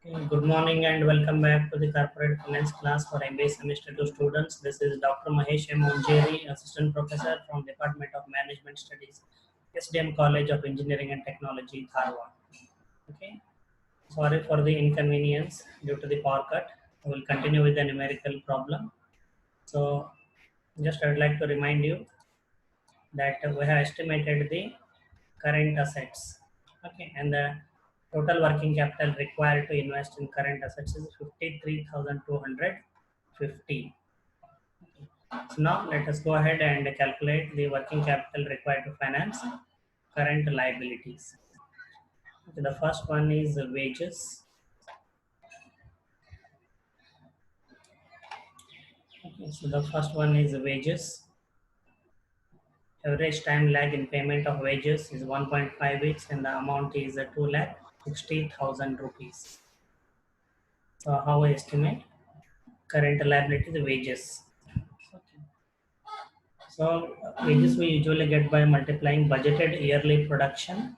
Okay, good morning and welcome back to the corporate finance class for MBA semester 2 students. This is Dr. Mahesh M. Unjeri, assistant professor from Department of Management Studies, SDM College of Engineering and Technology, Dharwad. Okay, sorry for the inconvenience due to the power cut. I will continue with the numerical problem. So, just I would like to remind you that we have estimated the current assets. Okay, and the total working capital required to invest in current assets is 53,250. So now let us go ahead and calculate the working capital required to finance current liabilities. Okay, the first one is wages. Okay, so the first one is wages. Average time lag in payment of wages is 1.5 weeks and the amount is 2,60,000 rupees. So how I estimate current liability, the wages. Okay. So wages we usually get by multiplying budgeted yearly production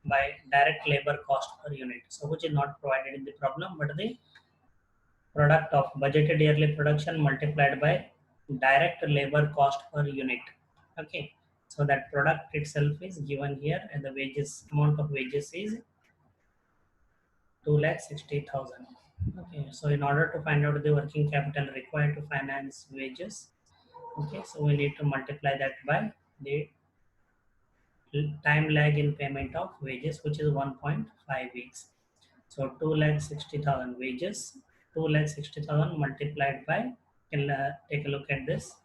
by direct labor cost per unit. So which is not provided in the problem, but the product of budgeted yearly production multiplied by direct labor cost per unit. Okay. So that product itself is given here and the wages amount of wages is 2,60,000. Okay. So in order to find out the working capital required to finance wages, okay, so we need to multiply that by the time lag in payment of wages, which is 1.5 weeks. So 2,60,000 wages, 2,60,000 multiplied by, take a look at this.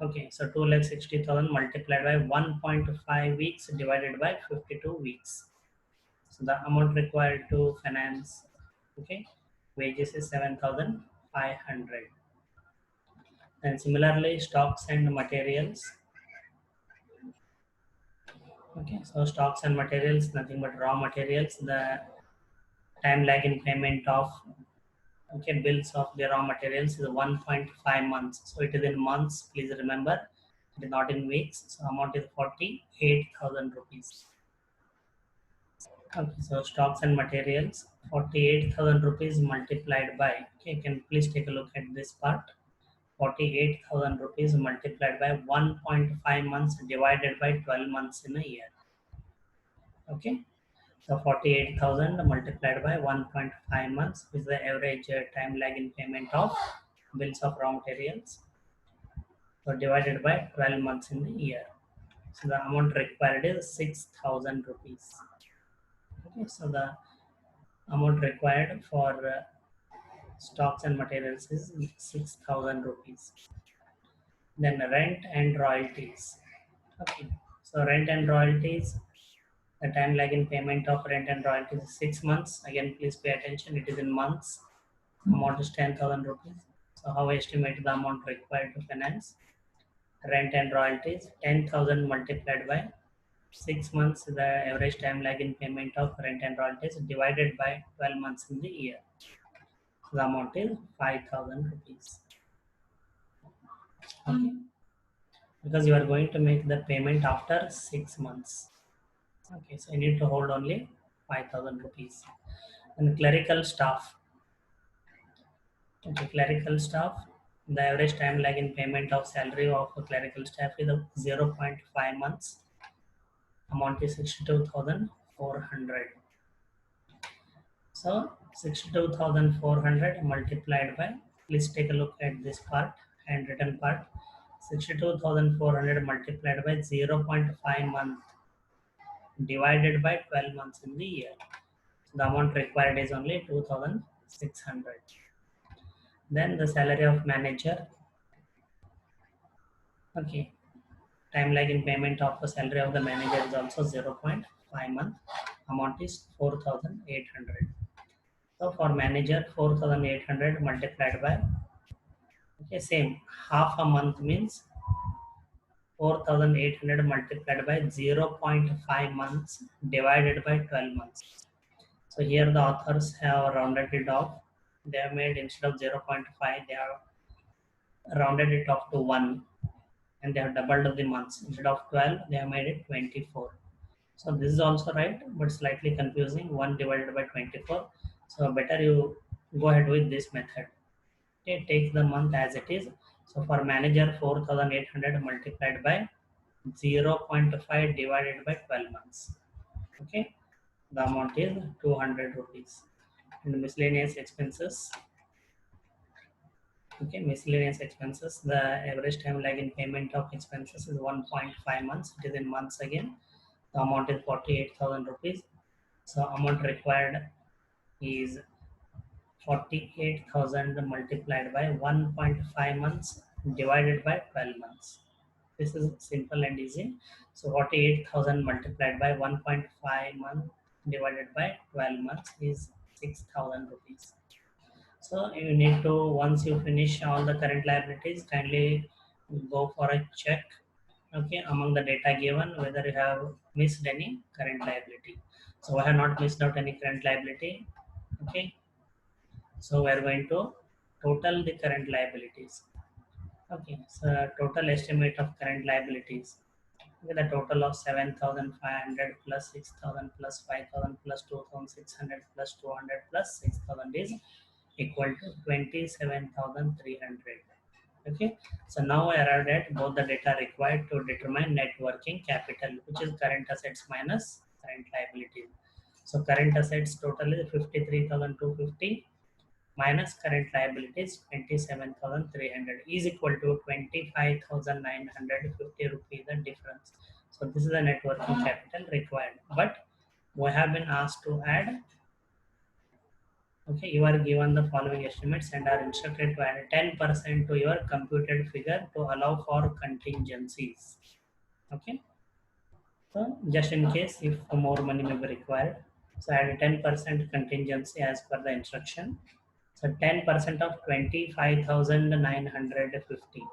Okay, so 2,60,000 multiplied by 1.5 weeks divided by 52 weeks. So the amount required to finance, okay, wages is 7,500. And similarly, stocks and materials. Okay, so stocks and materials, nothing but raw materials. The time lag in payment of, okay, bills of the raw materials is 1.5 months. So it is in months. Please remember, it is not in weeks. So amount is 48,000 rupees. Okay, so stocks and materials, 48,000 rupees multiplied by. Okay, you can please take a look at this part. 48,000 rupees multiplied by 1.5 months divided by 12 months in a year. Okay. So 48,000 multiplied by 1.5 months is the average time lag in payment of bills of raw materials. So divided by 12 months in the year. So the amount required is 6,000 rupees. Okay, so the amount required for stocks and materials is 6,000 rupees. Then rent and royalties. Okay, so rent and royalties, the time lag in payment of rent and royalties is 6 months. Again, please pay attention, it is in months. Amount is 10,000 rupees. So how I estimate the amount required to finance rent and royalties? 10,000 multiplied by 6 months, the average time lag in payment of rent and royalties divided by 12 months in the year. So the amount is 5,000 rupees. Okay. Because you are going to make the payment after 6 months. Okay, so you need to hold only 5,000 rupees. And clerical staff. Okay, clerical staff, the average time lag in payment of salary of a clerical staff is 0.5 months. Amount is 62,400. So 62,400 multiplied by, please take a look at this part, handwritten part. 62,400 multiplied by 0.5 month divided by 12 months in the year. So the amount required is only 2,600. Then the salary of manager. Okay, time lag in payment of the salary of the manager is also 0.5 month. Amount is 4,800. So for manager, 4,800 multiplied by, okay, same, half a month means 4,800 multiplied by 0.5 months divided by 12 months. So here the authors have rounded it off. They have made, instead of 0.5, they have rounded it off to 1, and they have doubled the months. Instead of 12, they have made it 24. So this is also right, but slightly confusing. 1 divided by 24. So better you go ahead with this method. Okay, take the month as it is. So for manager, 4,800 multiplied by 0.5 divided by 12 months. Okay, the amount is 200 rupees. And miscellaneous expenses. Okay, miscellaneous expenses. The average time lag in payment of expenses is 1.5 months. It is in months again. The amount is 48,000 rupees. So amount required is 48,000 multiplied by 1.5 months divided by 12 months. This is simple and easy. So 48,000 multiplied by 1.5 month divided by 12 months is 6,000 rupees. So you need to, once you finish all the current liabilities, kindly go for a check, okay, among the data given whether you have missed any current liability. So I have not missed out any current liability. Okay, so we are going to total the current liabilities. Okay, so total estimate of current liabilities with a total of 7,500 plus 6,000 plus 5,000 plus 2,600 plus 200 plus 6,000 is equal to 27,300. Okay, so now I arrived at both the data required to determine net working capital, which is current assets minus current liabilities. So current assets total is 53,250 minus current liabilities 27,300 is equal to 25,950 rupees the difference. So this is the net working capital required, but we have been asked to add. Okay, you are given the following estimates and are instructed to add 10% to your computed figure to allow for contingencies. Okay, so just in case if more money may be required, so add 10% contingency as per the instruction. So 10% of 25,950.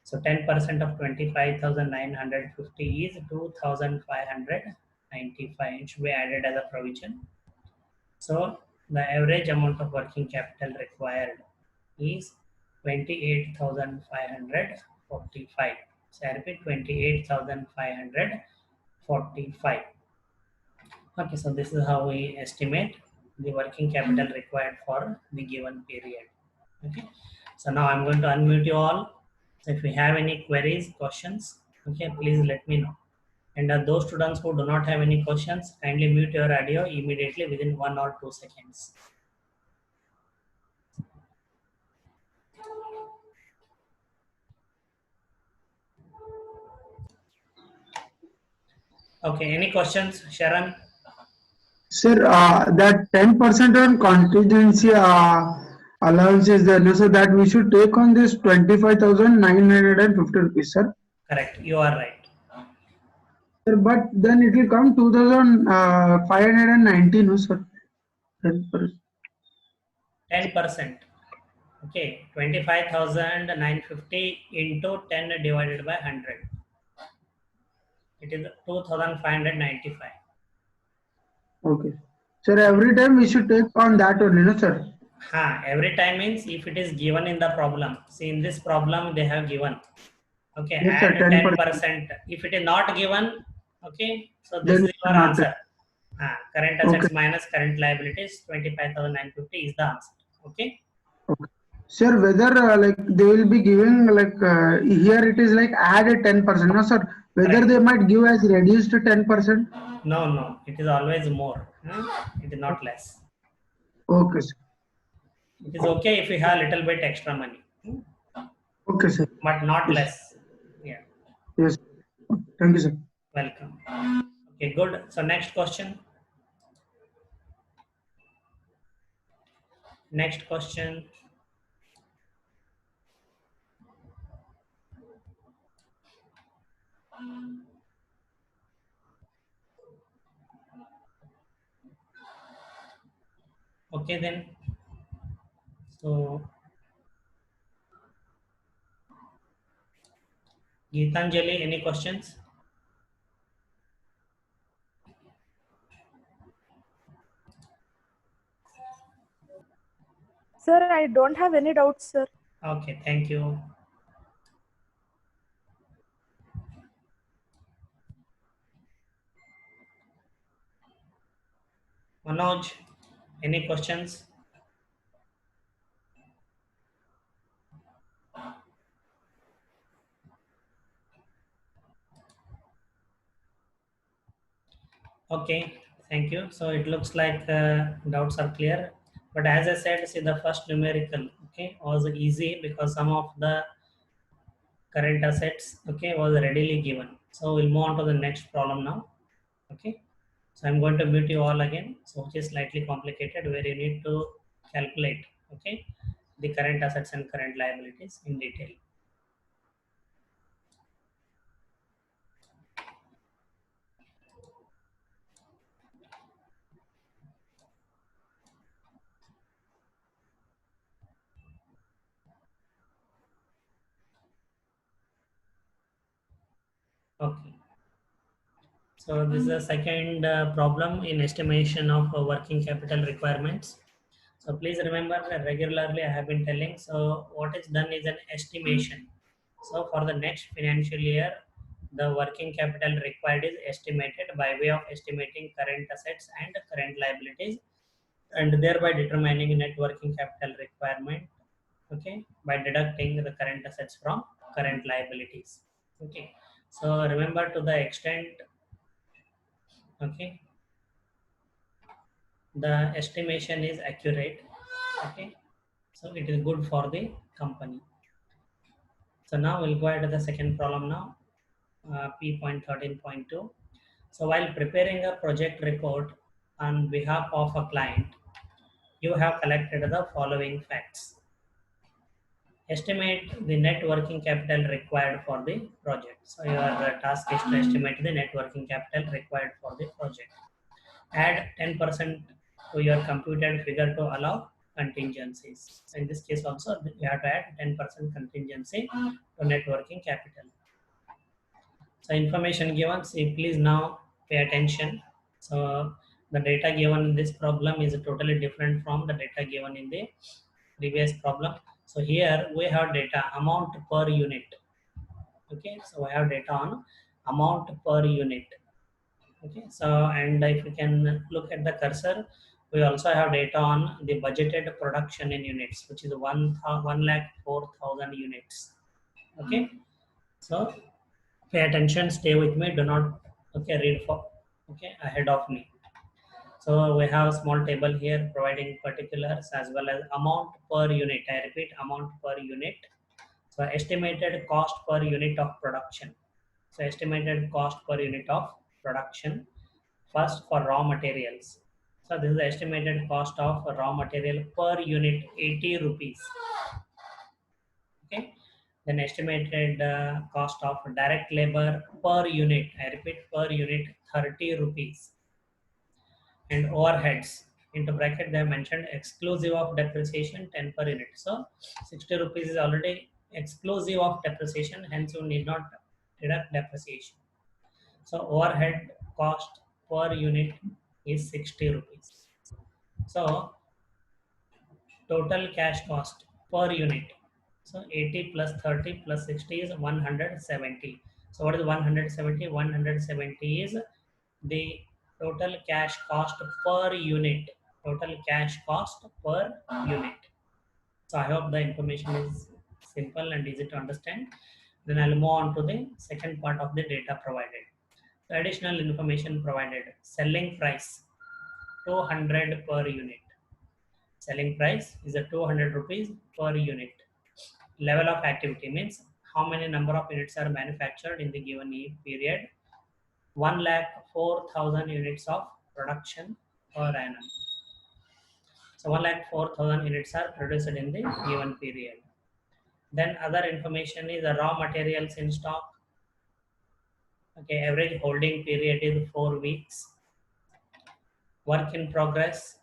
So 10% of 25,950 is 2,595. It should be added as a provision. So the average amount of working capital required is 28,545. So I repeat 28,545. Okay, so this is how we estimate the working capital required for the given period. Okay, so now I'm going to unmute you all. So if you have any queries, questions, okay, please let me know. And those students who do not have any questions, kindly mute your audio immediately within 1 or 2 seconds. Okay, any questions, Sharon? Sir, that 10% on contingency allowance is there, no, so that we should take on this 25,950 rupees, sir. Correct, you are right. Sir, but then it will come 2,590, no, sir. 10%. 10%. Okay, 25,950 into 10 divided by 100. It is 2,595. Okay. Sir, every time we should take on that only, no, sir. Every time means if it is given in the problem. See, in this problem they have given. Okay, Yes, sir, add 10%. 10%. If it is not given, okay, so this Then is your not answer. Current okay. assets minus current liabilities, 25,950 is the answer. Okay. Okay. Sir, whether like they will be giving like here it is like add a 10%, no, sir. Whether Correct. they might give as reduced to 10%. No, no, it is always more. It is not less. Okay, sir. It is okay if you have a little bit extra money, Okay, sir. but not Yes. less. Yeah. Yes. Thank you, sir. Welcome. Okay, good. So next question. Next question. Okay then. So Geetanjali, any questions? Sir, I don't have any doubts, sir. Okay, thank you. Manoj, Any questions? Okay, thank you. So it looks like doubts are clear. But as I said, see the first numerical, okay, was easy because some of the current assets, okay, was readily given. So we'll move on to the next problem now. Okay. So I'm going to mute you all again. So which is slightly complicated where you need to calculate, okay, the current assets and current liabilities in detail. Okay. So this is the second problem in estimation of working capital requirements. So please remember that regularly I have been telling. So what is done is an estimation. So for the next financial year, the working capital required is estimated by way of estimating current assets and current liabilities, and thereby determining net working capital requirement, okay, by deducting the current assets from current liabilities. Okay. So remember to the extent, okay, the estimation is accurate, okay, so it is good for the company. So now we'll go ahead to the second problem now, P.13.2. So while preparing a project report on behalf of a client, you have collected the following facts. Estimate the net working capital required for the project. So your task is to estimate the net working capital required for the project. Add 10% to your computed figure to allow contingencies. So in this case also you have to add 10% contingency to net working capital. So information given, see please now pay attention. So the data given in this problem is totally different from the data given in the previous problem. So here we have data amount per unit. Okay, so we have data on amount per unit. Okay, so and if you can look at the cursor, we also have data on the budgeted production in units, which is 1,04,000 units. Okay, so pay attention, stay with me, do not okay read for okay ahead of me. So we have a small table here providing particulars as well as amount per unit. I repeat, amount per unit. So estimated cost per unit of production. So estimated cost per unit of production. First for raw materials. So this is the estimated cost of raw material per unit, 80 rupees. Okay. Then estimated cost of direct labor per unit. I repeat, per unit, 30 rupees. And overheads, into bracket they have mentioned exclusive of depreciation, 10 per unit. So 60 rupees is already exclusive of depreciation, hence you need not deduct depreciation. So overhead cost per unit is 60 rupees. So total cash cost per unit, so 80 plus 30 plus 60 is 170. So what is 170? 170 is the total cash cost per unit. Total cash cost per unit. So I hope the information is simple and easy to understand. Then I'll move on to the second part of the data provided. So additional information provided. Selling price 200 per unit. Selling price is a 200 rupees per unit. Level of activity means how many number of units are manufactured in the given period. 1,04,000 units of production per annum. So 1,04,000 units are produced in the given period. Then other information is the raw materials in stock. Okay, average holding period is 4 weeks. Work in progress.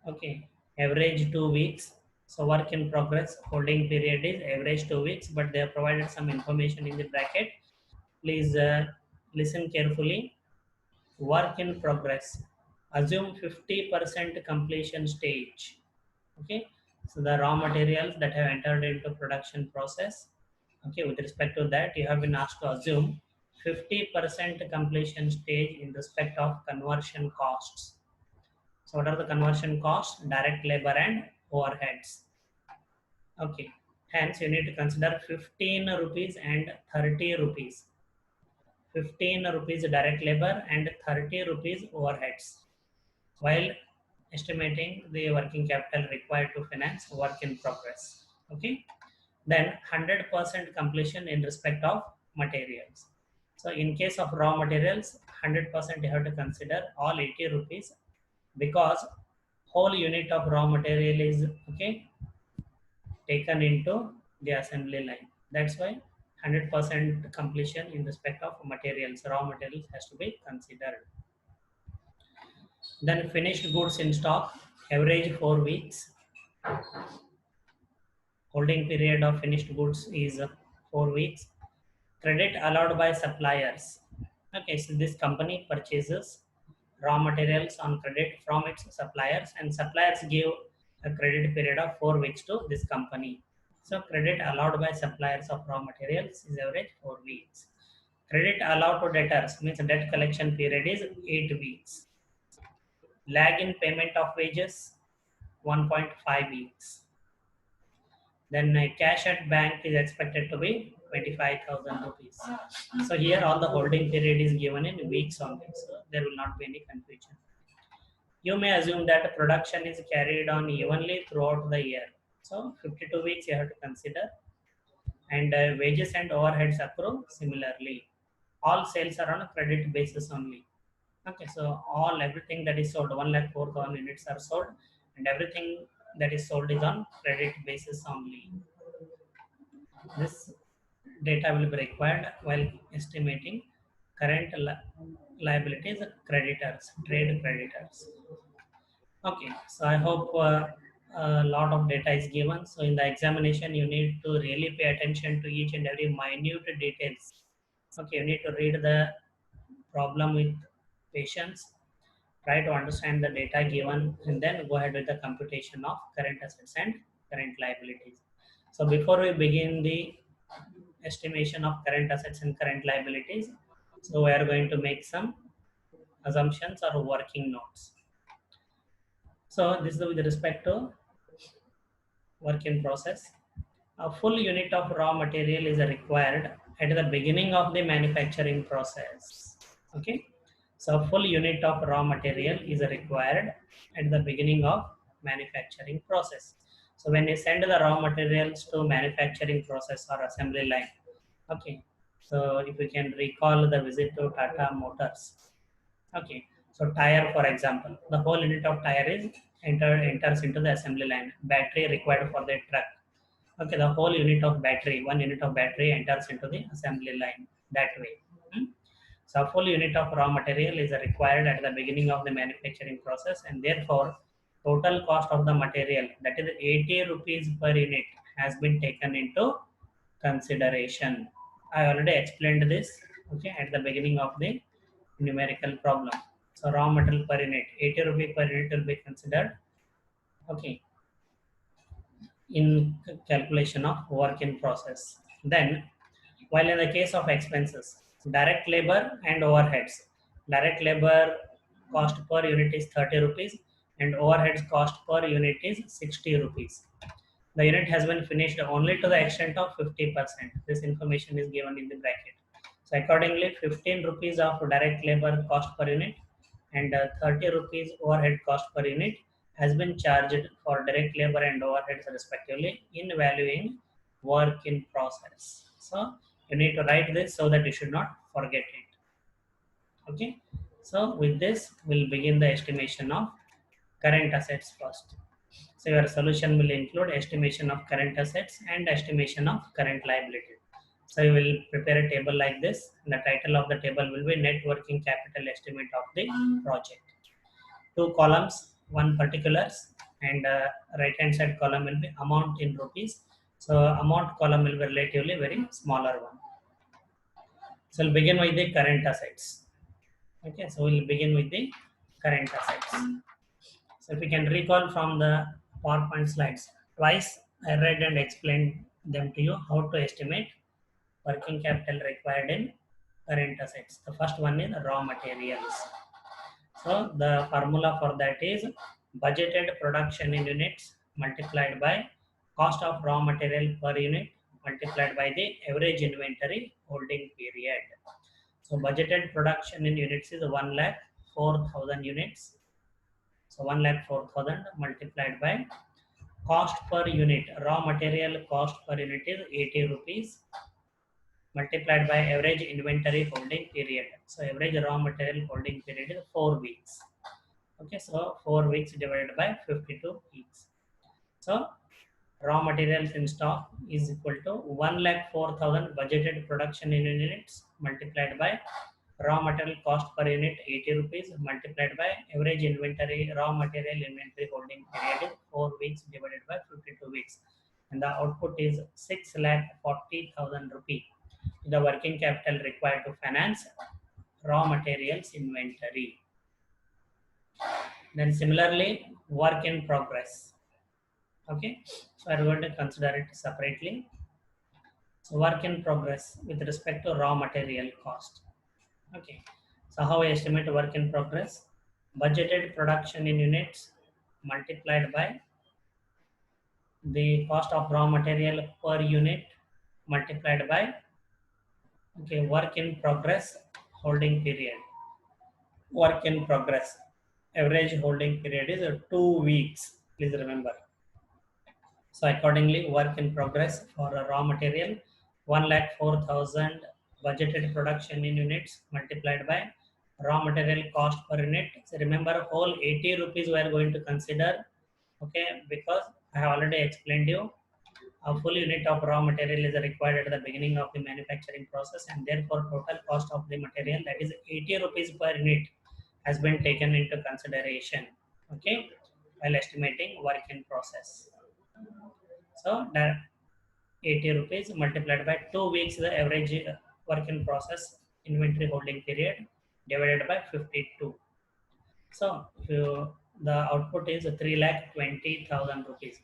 Okay, average 2 weeks. So work in progress holding period is average 2 weeks, but they have provided some information in the bracket. Please listen carefully. Work in progress. Assume 50% completion stage. Okay, so the raw materials that have entered into production process. Okay, with respect to that, you have been asked to assume 50% completion stage in respect of conversion costs. So what are the conversion costs? Direct labor and overheads. Okay. Hence, you need to consider 15 rupees and 30 rupees. 15 rupees direct labor and 30 rupees overheads while estimating the working capital required to finance work in progress. Okay. Then 100% completion in respect of materials. So in case of raw materials, 100% you have to consider all 80 rupees because whole unit of raw material is taken into the assembly line. That's why 100% completion in respect of materials, raw materials has to be considered. Then finished goods in stock, average 4 weeks. Holding period of finished goods is 4 weeks. Credit allowed by suppliers. Okay, so this company purchases raw materials on credit from its suppliers, and suppliers give a credit period of 4 weeks to this company. So credit allowed by suppliers of raw materials is average 4 weeks. Credit allowed to debtors means debt collection period is 8 weeks. Lag in payment of wages 1.5 weeks. Then cash at bank is expected to be 25,000 rupees. So here all the holding period is given in weeks only, so there will not be any confusion. You may assume that production is carried on evenly throughout the year. So 52 weeks you have to consider, and wages and overheads accrue similarly. All sales are on a credit basis only. Okay, so everything that is sold, 1,04,000 units are sold, and everything that is sold is on credit basis only. This data will be required while estimating current liabilities, creditors, trade creditors. Okay, so I hope a lot of data is given. So in the examination, you need to really pay attention to each and every minute details. Okay, you need to read the problem with patience, try to understand the data given, and then go ahead with the computation of current assets and current liabilities. So before we begin the estimation of current assets and current liabilities, so we are going to make some assumptions or working notes. So this is with respect to work in process. A full unit of raw material is required at the beginning of the manufacturing process. Okay, so a full unit of raw material is required at the beginning of manufacturing process. So when you send the raw materials to manufacturing process or assembly line, okay, so if you can recall the visit to Tata Motors, okay, so tire for example, the whole unit of tire is enters into the assembly line. Battery required for the truck, okay, the whole unit of battery, one unit of battery enters into the assembly line that way. So a full unit of raw material is required at the beginning of the manufacturing process, and therefore total cost of the material, that is 80 rupees per unit, has been taken into consideration. I already explained this, okay, at the beginning of the numerical problem. So raw material per unit, 80 rupees per unit will be considered, okay, in calculation of work in process. Then, while in the case of expenses, direct labor and overheads, direct labor cost per unit is 30 rupees and overheads cost per unit is 60 rupees. The unit has been finished only to the extent of 50%. This information is given in the bracket. So accordingly, 15 rupees of direct labor cost per unit and 30 rupees overhead cost per unit has been charged for direct labor and overheads respectively in valuing work in process. So you need to write this so that you should not forget it. Okay. So with this, we'll begin the estimation of current assets first. So your solution will include estimation of current assets and estimation of current liability. So you will prepare a table like this. And the title of the table will be net working capital estimate of the project. 2 columns, 1 particulars, and right hand side column will be amount in rupees. So amount column will be relatively very smaller one. So we'll begin with the current assets. Okay, so we'll begin with the current assets. So if we can recall from the PowerPoint slides, twice I read and explained them to you how to estimate working capital required in current assets. The first one is raw materials. So the formula for that is budgeted production in units multiplied by cost of raw material per unit multiplied by the average inventory holding period. So budgeted production in units is 1,04,000 units. So 1,04,000 multiplied by cost per unit, raw material cost per unit is 80 rupees multiplied by average inventory holding period. So average raw material holding period is 4 weeks. Okay, so 4 weeks divided by 52 weeks. So raw materials in stock is equal to 1,04,000 budgeted production in units multiplied by raw material cost per unit 80 rupees multiplied by average inventory raw material inventory holding period is 4 weeks divided by 52 weeks, and the output is 6,40,000 rupee. The working capital required to finance raw materials inventory. Then similarly, work in progress. Okay, so I'm going to consider it separately. So work in progress with respect to raw material cost. Okay, so how I estimate work in progress? Budgeted production in units multiplied by the cost of raw material per unit multiplied by, okay, work in progress holding period. Work in progress average holding period is 2 weeks, please remember. So accordingly, work in progress for a raw material 1,04,000 budgeted production in units multiplied by raw material cost per unit. So remember, whole 80 rupees we are going to consider. Okay, because I have already explained you a full unit of raw material is required at the beginning of the manufacturing process, and therefore total cost of the material, that is 80 rupees per unit, has been taken into consideration. Okay, while estimating work in process. So that 80 rupees multiplied by 2 weeks, the average work in process inventory holding period, divided by 52. So if the output is 3,20,000 rupees.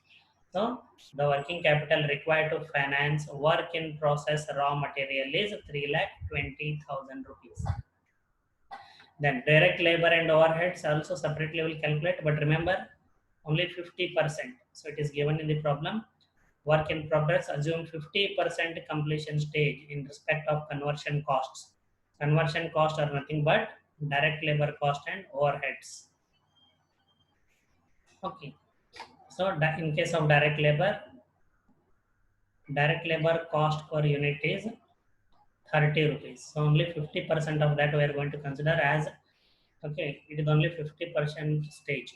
So the working capital required to finance work in process raw material is 3,20,000 rupees. Then direct labor and overheads also separately will calculate, but remember only 50%. So it is given in the problem. Work in progress, assume 50% completion stage in respect of conversion costs. Conversion costs are nothing but direct labor cost and overheads. Okay, so in case of direct labor cost per unit is 30 rupees. So only 50% of that we are going to consider as, okay, it is only 50% stage.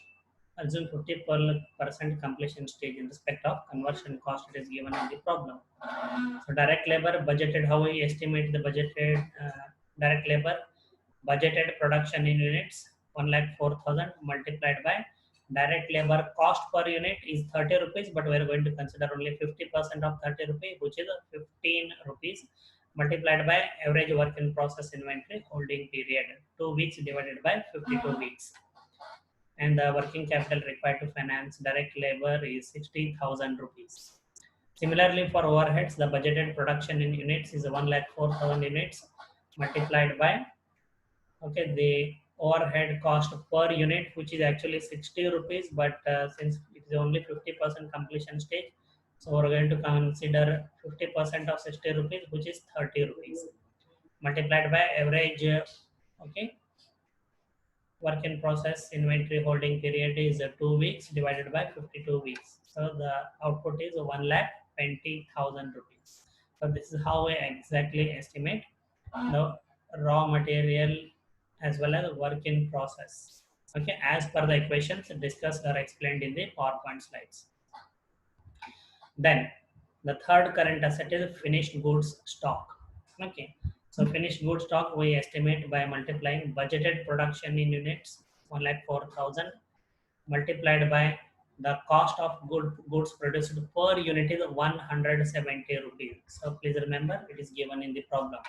Assume 50% completion stage in respect of conversion cost, it is given in the problem. So direct labor budgeted, how we estimate the budgeted direct labor? Budgeted production in units 1,04,000 multiplied by direct labor cost per unit is 30 rupees, but we are going to consider only 50% of 30 rupees, which is 15 rupees, multiplied by average work in process inventory holding period, 2 weeks divided by 52 weeks. And the working capital required to finance direct labor is 60,000 rupees. Similarly, for overheads, the budgeted production in units is 1,04,000 units multiplied by, okay, the overhead cost per unit, which is actually 60 rupees, but since it is only 50% completion stage, so we're going to consider 50% of 60 rupees, which is 30 rupees, multiplied by average, okay, work in process inventory holding period is 2 weeks divided by 52 weeks. So the output is 1,20,000 rupees. So this is how I exactly estimate the raw material as well as work in process. Okay, as per the equations discussed or explained in the PowerPoint slides. Then the third current asset is finished goods stock. Okay, so finished goods stock we estimate by multiplying budgeted production in units 1,04,000 multiplied by the cost of goods produced per unit is 170 rupees. So please remember, it is given in the problem.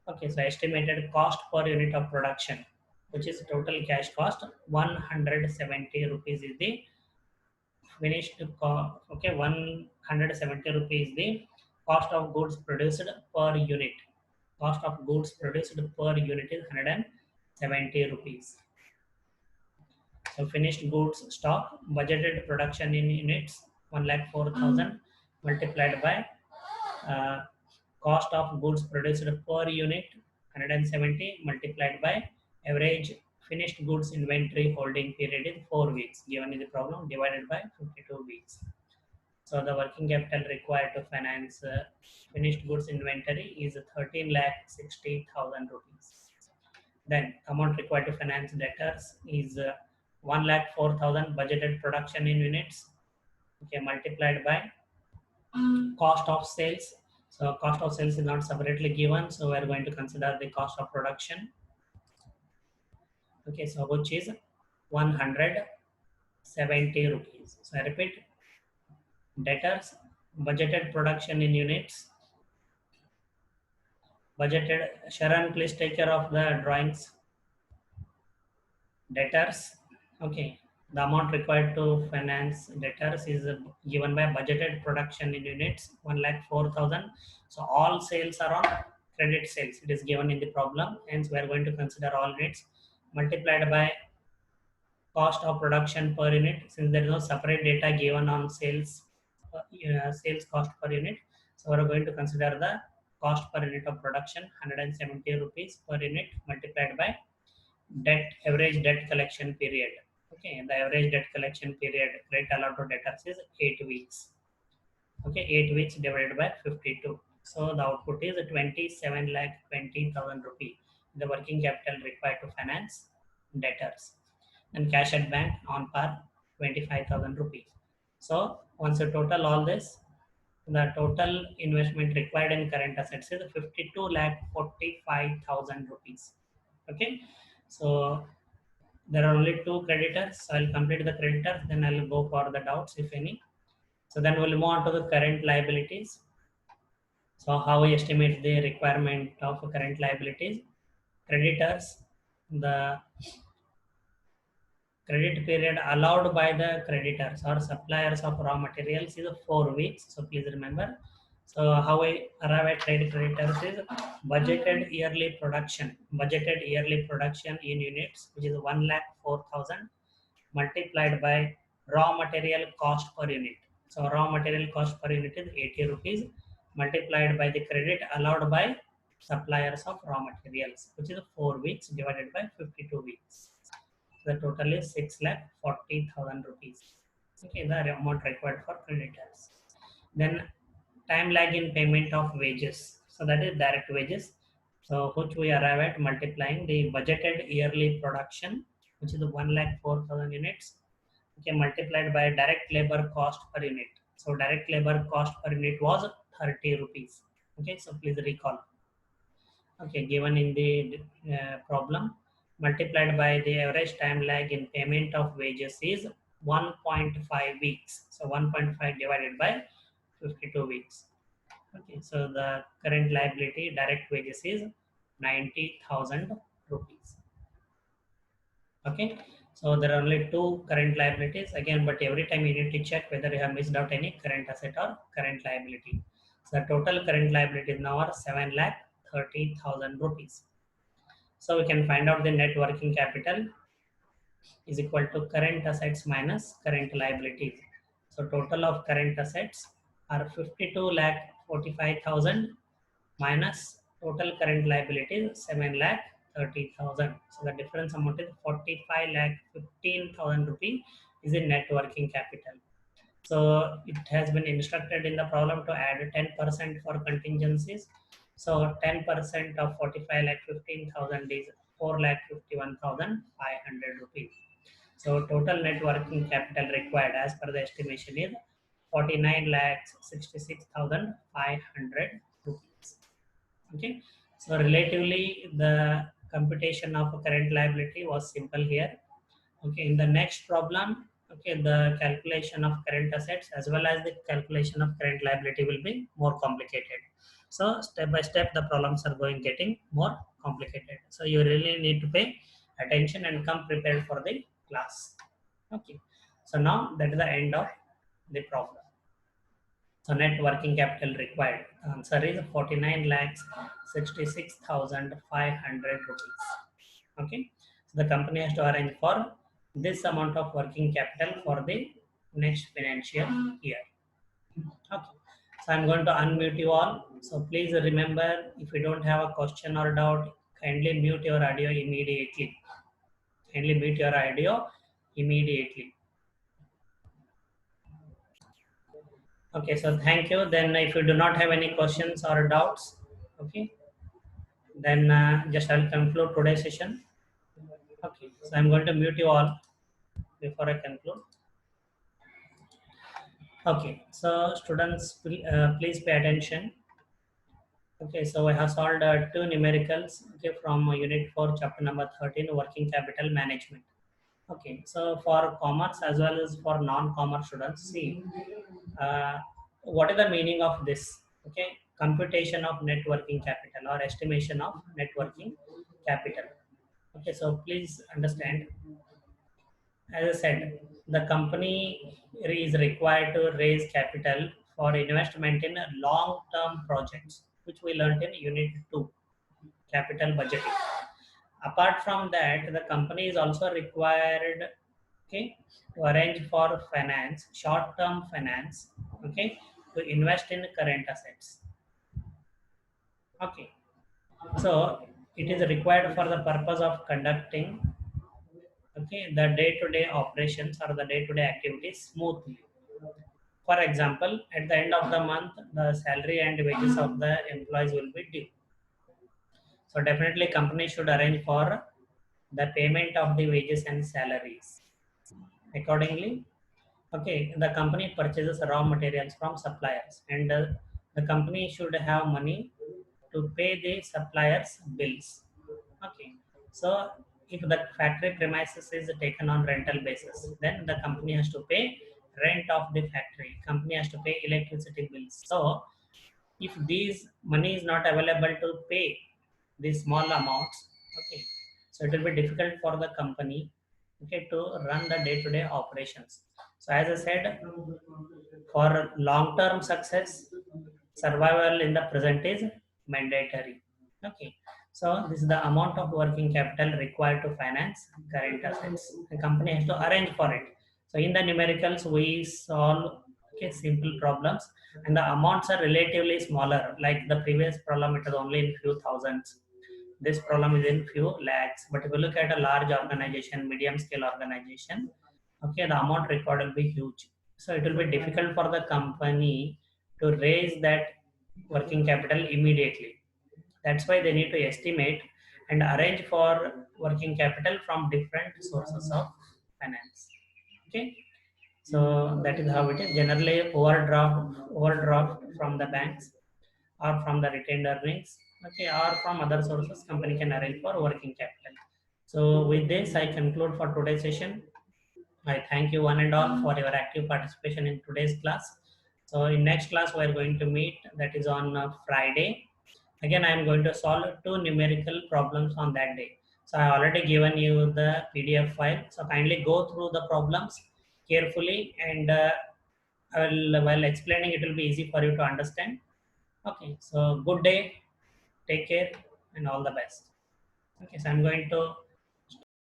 Okay, so estimated cost per unit of production, which is total cash cost, 170 rupees is the finished cost. Okay, 170 rupees the cost of goods produced per unit. Cost of goods produced per unit is 170 rupees. So finished goods stock, budgeted production in units 1,04,000 multiplied by cost of goods produced per unit 170 multiplied by average finished goods inventory holding period is 4 weeks given in the problem divided by 52 weeks. So the working capital required to finance finished goods inventory is 13,60,000 rupees. Then amount required to finance debtors is 1,04,000 budgeted production in units, okay, multiplied by cost of sales. So cost of sales is not separately given, so we are going to consider the cost of production. Okay, so which is 170 rupees. So I repeat, debtors, budgeted production in units, budgeted. Sharon, please take care of the drawings. Debtors, okay, the amount required to finance debtors is given by budgeted production in units 1,04,000. So all sales are on credit sales, it is given in the problem, hence we are going to consider all units multiplied by cost of production per unit. Since there is no separate data given on sales sales cost per unit, so we are going to consider the cost per unit of production 170 rupees per unit multiplied by average debt collection period. Okay, the average debt collection period credit allowed to debtors is 8 weeks. Okay, 8 weeks divided by 52. So the output is 27,20,000 rupee, the working capital required to finance debtors. And cash at bank on par 25,000 rupees. So once you total all this, the total investment required in current assets is 52,45,000 rupees. Okay, so there are only two creditors, so I'll complete the creditors, then I'll go for the doubts if any. So then we'll move on to the current liabilities. So how we estimate the requirement of current liabilities? Creditors, the credit period allowed by the creditors or suppliers of raw materials is 4 weeks. So please remember. So how we arrive at trade creditors is budgeted yearly production. Budgeted yearly production in units, which is 1,04,000 multiplied by raw material cost per unit. So raw material cost per unit is 80 rupees multiplied by the credit allowed by suppliers of raw materials, which is 4 weeks divided by 52 weeks. The total is 6,40,000 rupees. Okay, the amount required for creditors. Then time lag in payment of wages. So that is direct wages. So which we arrive at multiplying the budgeted yearly production, which is 1,04,000 units, okay, multiplied by direct labor cost per unit. So direct labor cost per unit was 30 rupees. Okay, so please recall. Okay, given in the problem, multiplied by the average time lag in payment of wages is 1.5 weeks. So 1.5 divided by 52 weeks. Okay, so the current liability direct wages is 90,000 rupees. Okay, so there are only two current liabilities again, but every time you need to check whether you have missed out any current asset or current liability. So the total current liabilities now are 7,30,000 rupees. So we can find out the net working capital is equal to current assets minus current liabilities. So total of current assets are 52,45,000 minus total current liabilities 7,30,000. So the difference amount is 45,15,000 rupees is in net working capital. So it has been instructed in the problem to add 10% for contingencies. So 10% of 45,15,000 is 4,51,500 rupees. So total net working capital required as per the estimation is 49,66,500 rupees. Okay, so relatively the computation of current liability was simple here. Okay, in the next problem, okay, the calculation of current assets as well as the calculation of current liability will be more complicated. So step by step the problems are getting more complicated. So you really need to pay attention and come prepared for the class. Okay, so now that is the end of the problem. So net working capital required, answer is 49,66,500 rupees. Okay, so the company has to arrange for this amount of working capital for the next financial year. Okay, so I'm going to unmute you all. So please remember, if you don't have a question or doubt, kindly mute your audio immediately. Kindly mute your audio immediately. Okay, so thank you. Then if you do not have any questions or doubts, okay, then just I'll conclude today's session. Okay, so I'm going to mute you all before I conclude. Okay, so students, please pay attention. Okay, so I have solved two numericals, okay, from unit 4, chapter number 13, working capital management. Okay, so for commerce as well as for non-commerce students, see uh, what is the meaning of this? Okay, computation of net working capital or estimation of net working capital. Okay, so please understand. As I said, the company is required to raise capital for investment in long-term projects, which we learned in Unit 2, capital budgeting. Apart from that, the company is also required, okay, to arrange for finance, short-term finance, okay, to invest in current assets. Okay, so it is required for the purpose of conducting, okay, the day-to-day operations or the day-to-day activities smoothly. For example, at the end of the month, the salary and wages of the employees will be due. So definitely company should arrange for the payment of the wages and salaries. Accordingly, okay, the company purchases raw materials from suppliers, and the company should have money to pay the suppliers' bills. Okay, so if the factory premises is taken on rental basis, then the company has to pay rent of the factory. Company has to pay electricity bills. So if these money is not available to pay these small amounts, okay, so it will be difficult for the company, okay, to run the day-to-day operations. So as I said, for long-term success, survival in the present is mandatory. Okay, so this is the amount of working capital required to finance current assets. The company has to arrange for it. So in the numericals, we solve, okay, simple problems, and the amounts are relatively smaller. Like the previous problem, it is only in few thousands. This problem is in few lakhs. But if you look at a large organization, medium scale organization, okay, the amount required will be huge. So it will be difficult for the company to raise that working capital immediately. That's why they need to estimate and arrange for working capital from different sources of finance. Okay, so that is how it is. Generally, overdraft from the banks or from the retained earnings, okay, or from other sources, company can arrange for working capital. So with this, I conclude for today's session. I thank you one and all for your active participation in today's class. So in next class, we are going to meet, that is on Friday. Again, I am going to solve two numerical problems on that day. So I already given you the PDF file. So kindly go through the problems carefully, and I will, while explaining, it will be easy for you to understand. Okay, so good day, take care, and all the best. Okay, so I'm going to